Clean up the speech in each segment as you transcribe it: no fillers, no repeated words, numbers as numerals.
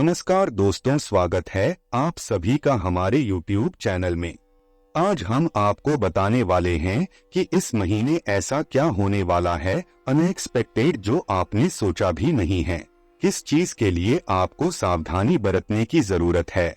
नमस्कार दोस्तों, स्वागत है आप सभी का हमारे YouTube चैनल में। आज हम आपको बताने वाले हैं कि इस महीने ऐसा क्या होने वाला है अनएक्सपेक्टेड जो आपने सोचा भी नहीं है। किस चीज के लिए आपको सावधानी बरतने की जरूरत है।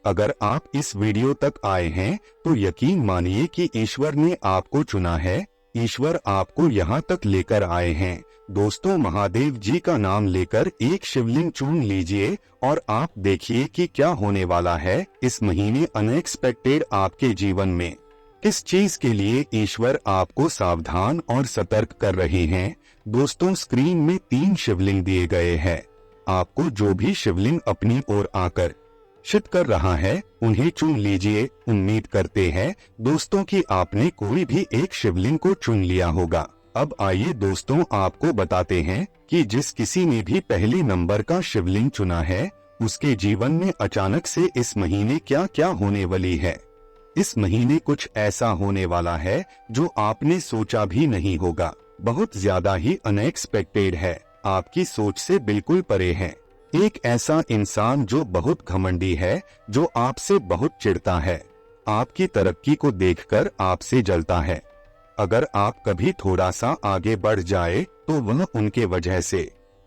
अगर आप इस वीडियो तक आए हैं तो यकीन मानिए कि ईश्वर ने आपको चुना है। ईश्वर आपको यहाँ तक लेकर आए हैं। दोस्तों, महादेव जी का नाम लेकर एक शिवलिंग चुन लीजिए और आप देखिए कि क्या होने वाला है इस महीने अनएक्सपेक्टेड आपके जीवन में। किस चीज के लिए ईश्वर आपको सावधान और सतर्क कर रहे हैं। दोस्तों, स्क्रीन में 3 शिवलिंग दिए गए हैं। आपको जो भी शिवलिंग अपनी ओर आकर शित कर रहा है उन्हें चुन लीजिए। उम्मीद करते हैं दोस्तों कि आपने कोई भी एक शिवलिंग को चुन लिया होगा। अब आइए दोस्तों, आपको बताते हैं कि जिस किसी ने भी पहले नंबर का शिवलिंग चुना है उसके जीवन में अचानक से इस महीने क्या क्या होने वाली है। इस महीने कुछ ऐसा होने वाला है जो आपने सोचा भी नहीं होगा। बहुत ज्यादा ही अनएक्सपेक्टेड है, आपकी सोच से बिल्कुल परे है। एक ऐसा इंसान जो बहुत घमंडी है, जो आपसे बहुत चिढ़ता है, आपकी तरक्की को देखकर आपसे जलता है। अगर आप कभी थोड़ा सा आगे बढ़ जाए तो वह उनके वजह से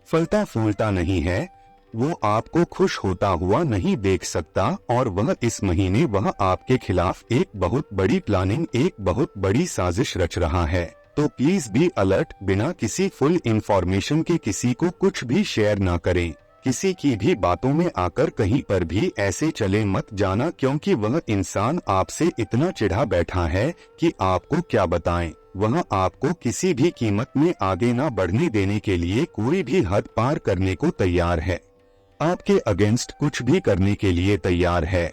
फलता फूलता नहीं है। वो आपको खुश होता हुआ नहीं देख सकता और वह इस महीने वह आपके खिलाफ एक बहुत बड़ी प्लानिंग, एक बहुत बड़ी साजिश रच रहा है। तो प्लीज बी अलर्ट। बिना किसी फुल इंफॉर्मेशन के किसी को कुछ भी शेयर ना करें। किसी की भी बातों में आकर कहीं पर भी ऐसे चले मत जाना, क्योंकि वह इंसान आपसे इतना चिढ़ा बैठा है कि आपको क्या बताएं। वह आपको किसी भी कीमत में आगे ना बढ़ने देने के लिए कोई भी हद पार करने को तैयार है। आपके अगेंस्ट कुछ भी करने के लिए तैयार है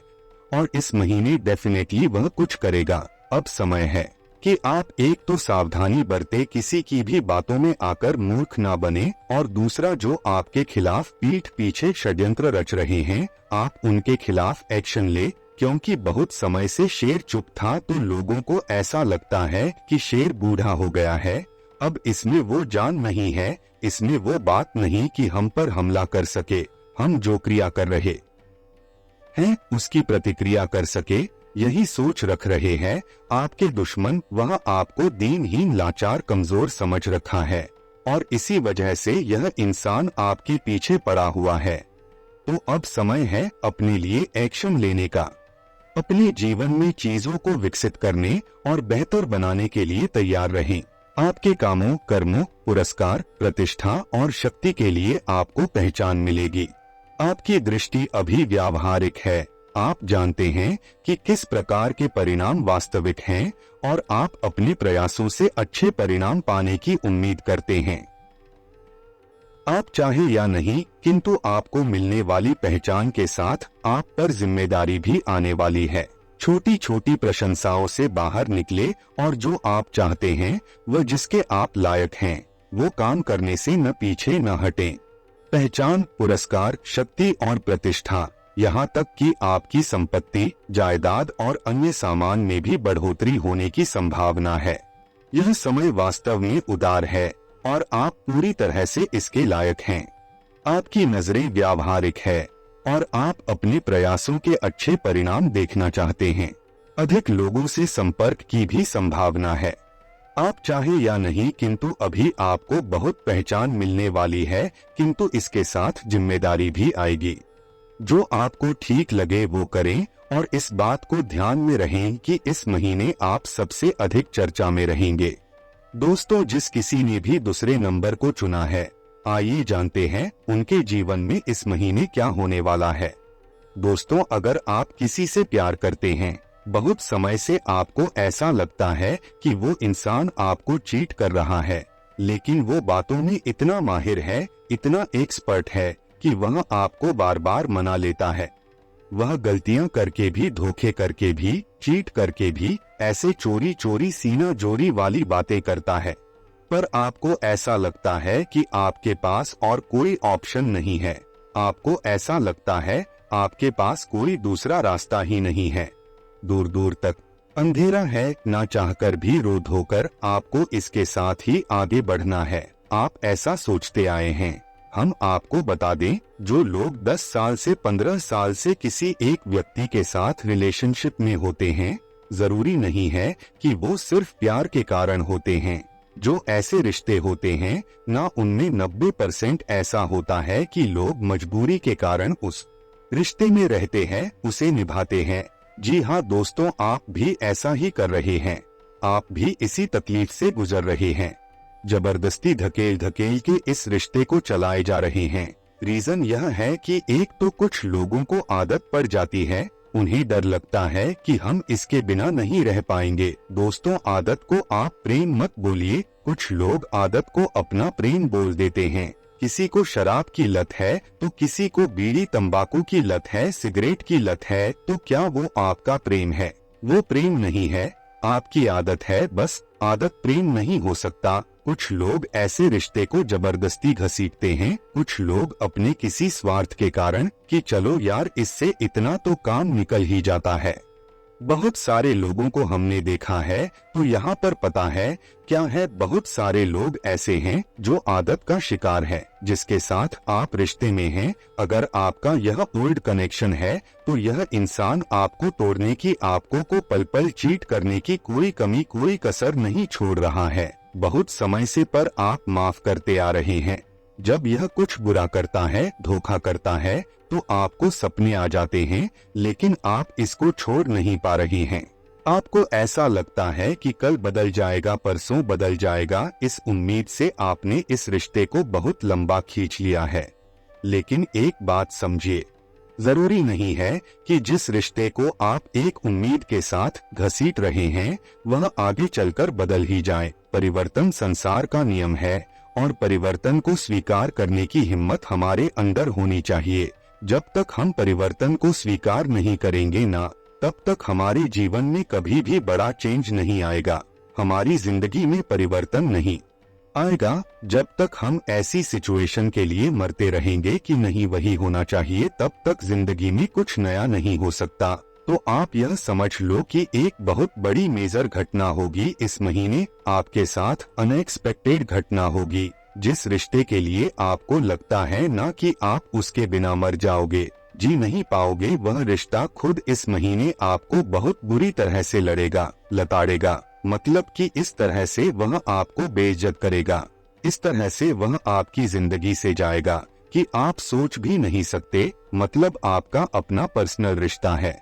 और इस महीने डेफिनेटली वह कुछ करेगा। अब समय है कि आप एक तो सावधानी बरते, किसी की भी बातों में आकर मूर्ख ना बने, और दूसरा जो आपके खिलाफ पीठ पीछे षड्यंत्र रच रहे हैं आप उनके खिलाफ एक्शन ले। क्योंकि बहुत समय से शेर चुप था तो लोगों को ऐसा लगता है कि शेर बूढ़ा हो गया है। अब इसमें वो जान नहीं है, इसमें वो बात नहीं कि हम पर हमला कर सके। हम जो क्रिया कर रहे हैं उसकी प्रतिक्रिया कर सके, यही सोच रख रहे हैं आपके दुश्मन। वह आपको दीनहीन, लाचार, कमजोर समझ रखा है और इसी वजह से यह इंसान आपके पीछे पड़ा हुआ है। तो अब समय है अपने लिए एक्शन लेने का। अपने जीवन में चीजों को विकसित करने और बेहतर बनाने के लिए तैयार रहें। आपके कामों, कर्मों, पुरस्कार, प्रतिष्ठा और शक्ति के लिए आपको पहचान मिलेगी। आपकी दृष्टि अभी व्यावहारिक है। आप जानते हैं कि किस प्रकार के परिणाम वास्तविक हैं और आप अपने प्रयासों से अच्छे परिणाम पाने की उम्मीद करते हैं। आप चाहे या नहीं, किंतु आपको मिलने वाली पहचान के साथ आप पर जिम्मेदारी भी आने वाली है। छोटी छोटी प्रशंसाओं से बाहर निकले और जो आप चाहते हैं वह जिसके आप लायक हैं वो काम करने से न पीछे न हटें। पहचान, पुरस्कार, शक्ति और प्रतिष्ठा, यहाँ तक कि आपकी संपत्ति, जायदाद और अन्य सामान में भी बढ़ोतरी होने की संभावना है। यह समय वास्तव में उदार है और आप पूरी तरह से इसके लायक हैं। आपकी नजरें व्यावहारिक है और आप अपने प्रयासों के अच्छे परिणाम देखना चाहते हैं। अधिक लोगों से संपर्क की भी संभावना है। आप चाहे या नहीं, किंतु अभी आपको बहुत पहचान मिलने वाली है, किंतु इसके साथ जिम्मेदारी भी आएगी। जो आपको ठीक लगे वो करें और इस बात को ध्यान में रहें कि इस महीने आप सबसे अधिक चर्चा में रहेंगे। दोस्तों, जिस किसी ने भी दूसरे नंबर को चुना है, आइए जानते हैं उनके जीवन में इस महीने क्या होने वाला है। दोस्तों, अगर आप किसी से प्यार करते हैं, बहुत समय से आपको ऐसा लगता है कि वो इंसान आपको चीट कर रहा है, लेकिन वो बातों में इतना माहिर है, इतना एक्सपर्ट है कि वह आपको बार बार मना लेता है। वह गलतियां करके भी, धोखे करके भी, चीट करके भी ऐसे चोरी चोरी सीना जोरी वाली बातें करता है, पर आपको ऐसा लगता है कि आपके पास और कोई ऑप्शन नहीं है। आपको ऐसा लगता है आपके पास कोई दूसरा रास्ता ही नहीं है। दूर दूर तक अंधेरा है, ना चाहकर भी रो धोकर आपको इसके साथ ही आगे बढ़ना है। आप ऐसा सोचते आए हैं। हम आपको बता दें, जो लोग 10 साल से 15 साल से किसी एक व्यक्ति के साथ रिलेशनशिप में होते हैं, जरूरी नहीं है कि वो सिर्फ प्यार के कारण होते हैं। जो ऐसे रिश्ते होते हैं ना, उनमें 90% ऐसा होता है कि लोग मजबूरी के कारण उस रिश्ते में रहते हैं, उसे निभाते हैं। जी हाँ दोस्तों, आप भी ऐसा ही कर रहे हैं। आप भी इसी तकलीफ से गुजर रहे हैं। जबरदस्ती धकेल धकेल के इस रिश्ते को चलाए जा रहे हैं। रीजन यह है कि एक तो कुछ लोगों को आदत पड़ जाती है, उन्हें डर लगता है कि हम इसके बिना नहीं रह पाएंगे। दोस्तों, आदत को आप प्रेम मत बोलिए, कुछ लोग आदत को अपना प्रेम बोल देते हैं। किसी को शराब की लत है तो किसी को बीड़ी तंबाकू की लत है, सिगरेट की लत है, तो क्या वो आपका प्रेम है? वो प्रेम नहीं है, आपकी आदत है। बस आदत प्रेम नहीं हो सकता। कुछ लोग ऐसे रिश्ते को जबरदस्ती घसीटते हैं, कुछ लोग अपने किसी स्वार्थ के कारण कि चलो यार इससे इतना तो काम निकल ही जाता है। बहुत सारे लोगों को हमने देखा है, तो यहाँ पर पता है क्या है, बहुत सारे लोग ऐसे हैं जो आदत का शिकार है, जिसके साथ आप रिश्ते में हैं। अगर आपका यह ओल्ड कनेक्शन है तो यह इंसान आपको तोड़ने की, आपको को पल पल चीट करने की कोई कमी कोई कसर नहीं छोड़ रहा है। बहुत समय से पर आप माफ करते आ रहे हैं। जब यह कुछ बुरा करता है, धोखा करता है, तो आपको सपने आ जाते हैं, लेकिन आप इसको छोड़ नहीं पा रहे हैं। आपको ऐसा लगता है कि कल बदल जाएगा, परसों बदल जाएगा। इस उम्मीद से आपने इस रिश्ते को बहुत लंबा खींच लिया है। लेकिन एक बात समझिए, जरूरी नहीं है कि जिस रिश्ते को आप एक उम्मीद के साथ घसीट रहे हैं वह आगे चलकर बदल ही जाए। परिवर्तन संसार का नियम है और परिवर्तन को स्वीकार करने की हिम्मत हमारे अंदर होनी चाहिए। जब तक हम परिवर्तन को स्वीकार नहीं करेंगे ना, तब तक हमारे जीवन में कभी भी बड़ा चेंज नहीं आएगा। हमारी जिंदगी में परिवर्तन नहीं आएगा जब तक हम ऐसी सिचुएशन के लिए मरते रहेंगे कि नहीं वही होना चाहिए, तब तक जिंदगी में कुछ नया नहीं हो सकता। तो आप यह समझ लो कि एक बहुत बड़ी मेजर घटना होगी इस महीने आपके साथ, अनएक्सपेक्टेड घटना होगी। जिस रिश्ते के लिए आपको लगता है ना कि आप उसके बिना मर जाओगे, जी नहीं पाओगे, वह रिश्ता खुद इस महीने आपको बहुत बुरी तरह से लड़ेगा, लताड़ेगा। मतलब कि इस तरह से वह आपको बेइज्जत करेगा, इस तरह से वह आपकी जिंदगी से जाएगा कि आप सोच भी नहीं सकते। मतलब आपका अपना पर्सनल रिश्ता है।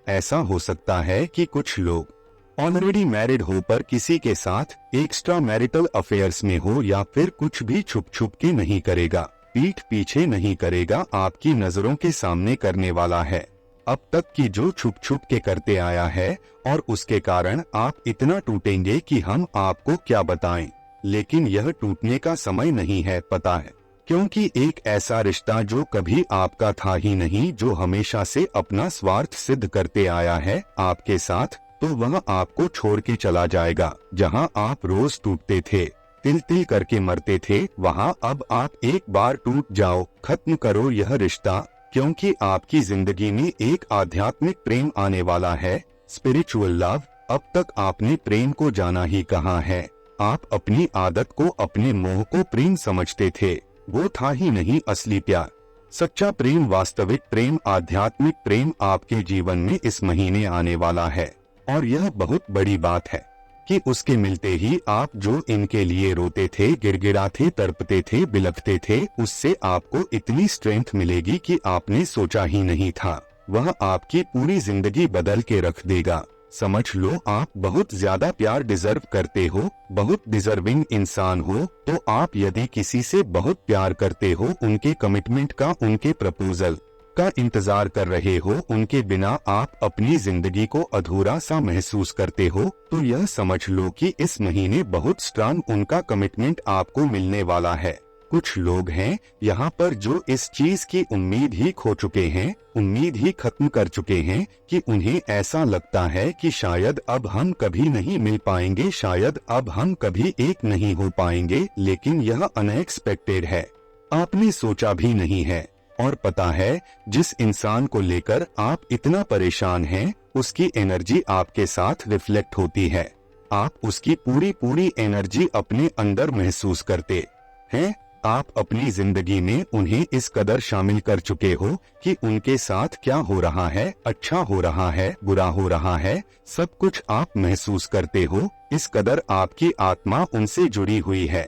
ऐसा हो सकता है कि कुछ लोग ऑलरेडी मैरिड हो पर किसी के साथ एक्स्ट्रा मैरिटल अफेयर्स में हो, या फिर कुछ भी छुप छुप के नहीं करेगा, पीठ पीछे नहीं करेगा, आपकी नजरों के सामने करने वाला है। अब तक की जो छुप छुप के करते आया है और उसके कारण आप इतना टूटेंगे कि हम आपको क्या बताएं। लेकिन यह टूटने का समय नहीं है, पता है, क्योंकि एक ऐसा रिश्ता जो कभी आपका था ही नहीं, जो हमेशा से अपना स्वार्थ सिद्ध करते आया है आपके साथ, तो वह आपको छोड़ के चला जाएगा। जहां आप रोज टूटते थे, तिल तिल करके मरते थे, वहां अब आप एक बार टूट जाओ, खत्म करो यह रिश्ता, क्योंकि आपकी जिंदगी में एक आध्यात्मिक प्रेम आने वाला है, स्पिरिचुअल लव। अब तक आपने प्रेम को जाना ही कहाँ है। आप अपनी आदत को, अपने मोह को प्रेम समझते थे, वो था ही नहीं असली प्यार। सच्चा प्रेम, वास्तविक प्रेम, आध्यात्मिक प्रेम आपके जीवन में इस महीने आने वाला है। और यह बहुत बड़ी बात है कि उसके मिलते ही आप जो इनके लिए रोते थे, गिड़गिड़ाते, तड़पते थे, बिलखते थे, उससे आपको इतनी स्ट्रेंथ मिलेगी कि आपने सोचा ही नहीं था। वह आपकी पूरी जिंदगी बदल के रख देगा। समझ लो, आप बहुत ज्यादा प्यार डिजर्व करते हो, बहुत डिजर्विंग इंसान हो। तो आप यदि किसी से बहुत प्यार करते हो, उनके कमिटमेंट का, उनके प्रपोजल का इंतजार कर रहे हो, उनके बिना आप अपनी जिंदगी को अधूरा सा महसूस करते हो, तो यह समझ लो कि इस महीने बहुत स्ट्रांग उनका कमिटमेंट आपको मिलने वाला है। कुछ लोग हैं यहाँ पर जो इस चीज की उम्मीद ही खो चुके हैं, उम्मीद ही खत्म कर चुके हैं, कि उन्हें ऐसा लगता है कि शायद अब हम कभी नहीं मिल पाएंगे, शायद अब हम कभी एक नहीं हो पाएंगे। लेकिन यह अनएक्सपेक्टेड है, आपने सोचा भी नहीं है। और पता है, जिस इंसान को लेकर आप इतना परेशान हैं, उसकी एनर्जी आपके साथ रिफ्लेक्ट होती है। आप उसकी पूरी पूरी एनर्जी अपने अंदर महसूस करते हैं। आप अपनी जिंदगी में उन्हें इस कदर शामिल कर चुके हो कि उनके साथ क्या हो रहा है, अच्छा हो रहा है, बुरा हो रहा है, सब कुछ आप महसूस करते हो। इस कदर आपकी आत्मा उनसे जुड़ी हुई है।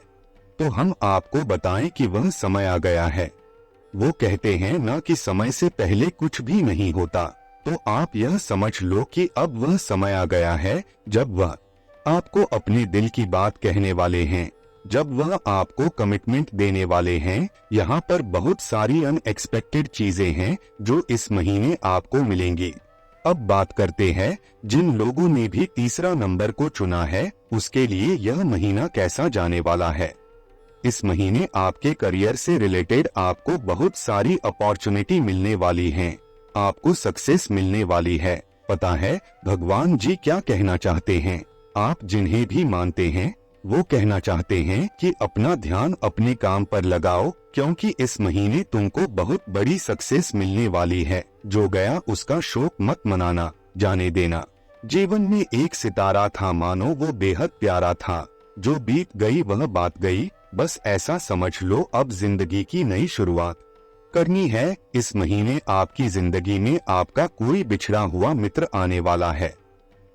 तो हम आपको बताएं कि वह समय आ गया है। वो कहते हैं ना कि समय से पहले कुछ भी नहीं होता, तो आप यह समझ लो कि अब वह समय आ गया है जब वह आपको अपने दिल की बात कहने वाले हैं, जब वह आपको कमिटमेंट देने वाले हैं। यहाँ पर बहुत सारी अनएक्सपेक्टेड चीजें हैं जो इस महीने आपको मिलेंगी। अब बात करते हैं जिन लोगों ने भी तीसरा नंबर को चुना है, उसके लिए यह महीना कैसा जाने वाला है। इस महीने आपके करियर से रिलेटेड आपको बहुत सारी अपॉर्चुनिटी मिलने वाली हैं, आपको सक्सेस मिलने वाली है। पता है भगवान जी क्या कहना चाहते हैं? आप जिन्हें भी मानते हैं वो कहना चाहते हैं कि अपना ध्यान अपने काम पर लगाओ, क्योंकि इस महीने तुमको बहुत बड़ी सक्सेस मिलने वाली है। जो गया उसका शोक मत मनाना, जाने देना। जीवन में एक सितारा था, मानो वो बेहद प्यारा था। जो बीत गई वह बात गई, बस ऐसा समझ लो अब जिंदगी की नई शुरुआत करनी है। इस महीने आपकी जिंदगी में आपका कोई बिछड़ा हुआ मित्र आने वाला है।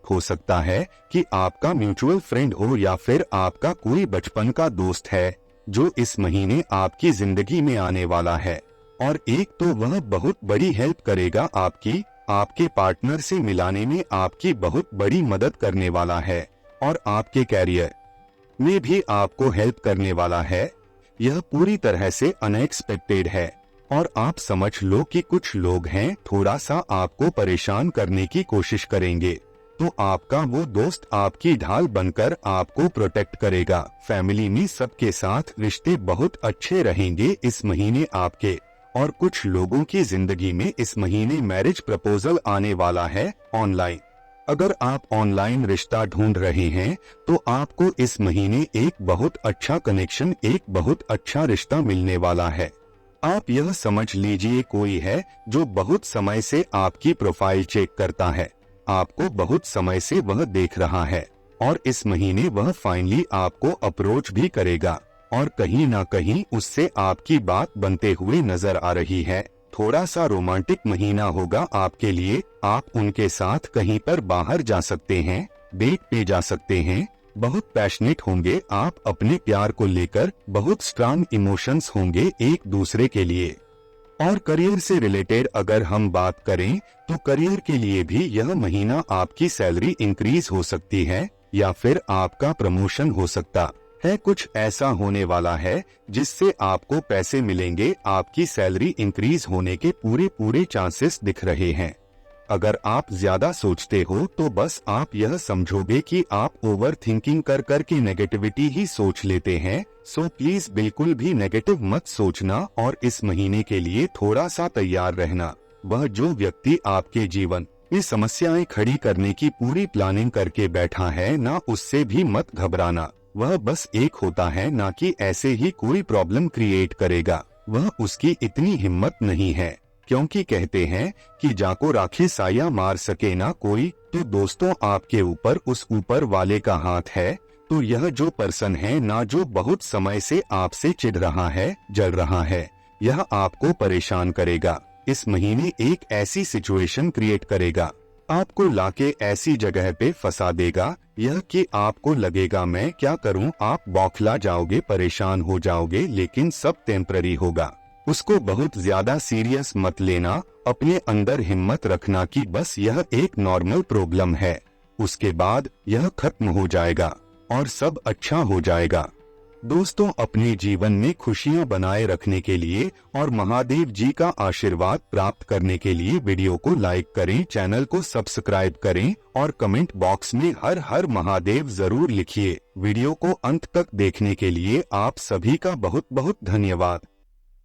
हो सकता है कि आपका म्यूचुअल फ्रेंड हो या फिर आपका कोई बचपन का दोस्त है जो इस महीने आपकी जिंदगी में आने वाला है। और एक तो वह बहुत बड़ी हेल्प करेगा आपके पार्टनर से मिलाने में आपकी बहुत बड़ी मदद करने वाला है, और आपके कैरियर में भी आपको हेल्प करने वाला है। यह पूरी तरह से अनएक्सपेक्टेड है, और आप समझ लो कि कुछ लोग हैं थोड़ा सा आपको परेशान करने की कोशिश करेंगे, तो आपका वो दोस्त आपकी ढाल बनकर आपको प्रोटेक्ट करेगा। फैमिली में सबके साथ रिश्ते बहुत अच्छे रहेंगे इस महीने आपके। और कुछ लोगों की जिंदगी में इस महीने मैरिज प्रपोजल आने वाला है ऑनलाइन। अगर आप ऑनलाइन रिश्ता ढूंढ रहे हैं तो आपको इस महीने एक बहुत अच्छा कनेक्शन, एक बहुत अच्छा रिश्ता मिलने वाला है। आप यह समझ लीजिए कोई है जो बहुत समय से आपकी प्रोफाइल चेक करता है, आपको बहुत समय से वह देख रहा है, और इस महीने वह फाइनली आपको अप्रोच भी करेगा, और कहीं ना कहीं उससे आपकी बात बनते हुए नजर आ रही है। थोड़ा सा रोमांटिक महीना होगा आपके लिए। आप उनके साथ कहीं पर बाहर जा सकते हैं, डेट पे जा सकते हैं। बहुत पैशनेट होंगे आप अपने प्यार को लेकर, बहुत स्ट्रांग इमोशंस होंगे एक दूसरे के लिए। और करियर से रिलेटेड अगर हम बात करें तो करियर के लिए भी यह महीना आपकी सैलरी इंक्रीज हो सकती है, या फिर आपका प्रमोशन हो सकता है। कुछ ऐसा होने वाला है जिससे आपको पैसे मिलेंगे। आपकी सैलरी इंक्रीज होने के पूरे चांसेस दिख रहे हैं। अगर आप ज्यादा सोचते हो तो बस आप यह समझोगे कि आप ओवर थिंकिंग कर के नेगेटिविटी ही सोच लेते हैं। सो प्लीज बिल्कुल भी नेगेटिव मत सोचना, और इस महीने के लिए थोड़ा सा तैयार रहना। वह जो व्यक्ति आपके जीवन में समस्याएं खड़ी करने की पूरी प्लानिंग करके बैठा है ना, उससे भी मत घबराना। वह बस एक होता है, ना कि ऐसे ही कोई प्रॉब्लम क्रिएट करेगा। वह उसकी इतनी हिम्मत नहीं है, क्योंकि कहते हैं कि जाको राखे साया मार सके ना कोई। तो दोस्तों आपके ऊपर उस ऊपर वाले का हाथ है। तो यह जो पर्सन है ना, जो बहुत समय से आपसे चिढ़ रहा है, जल रहा है, यह आपको परेशान करेगा। इस महीने एक ऐसी सिचुएशन क्रिएट करेगा, आपको लाके ऐसी जगह पे फंसा देगा यह कि आपको लगेगा मैं क्या करूं। आप बौखला जाओगे, परेशान हो जाओगे, लेकिन सब टेम्पररी होगा। उसको बहुत ज्यादा सीरियस मत लेना। अपने अंदर हिम्मत रखना कि बस यह एक नॉर्मल प्रॉब्लम है, उसके बाद यह खत्म हो जाएगा और सब अच्छा हो जाएगा। दोस्तों अपने जीवन में खुशियां बनाए रखने के लिए और महादेव जी का आशीर्वाद प्राप्त करने के लिए वीडियो को लाइक करें, चैनल को सब्सक्राइब करें और कमेंट बॉक्स में हर हर महादेव जरूर लिखिए। वीडियो को अंत तक देखने के लिए आप सभी का बहुत बहुत धन्यवाद।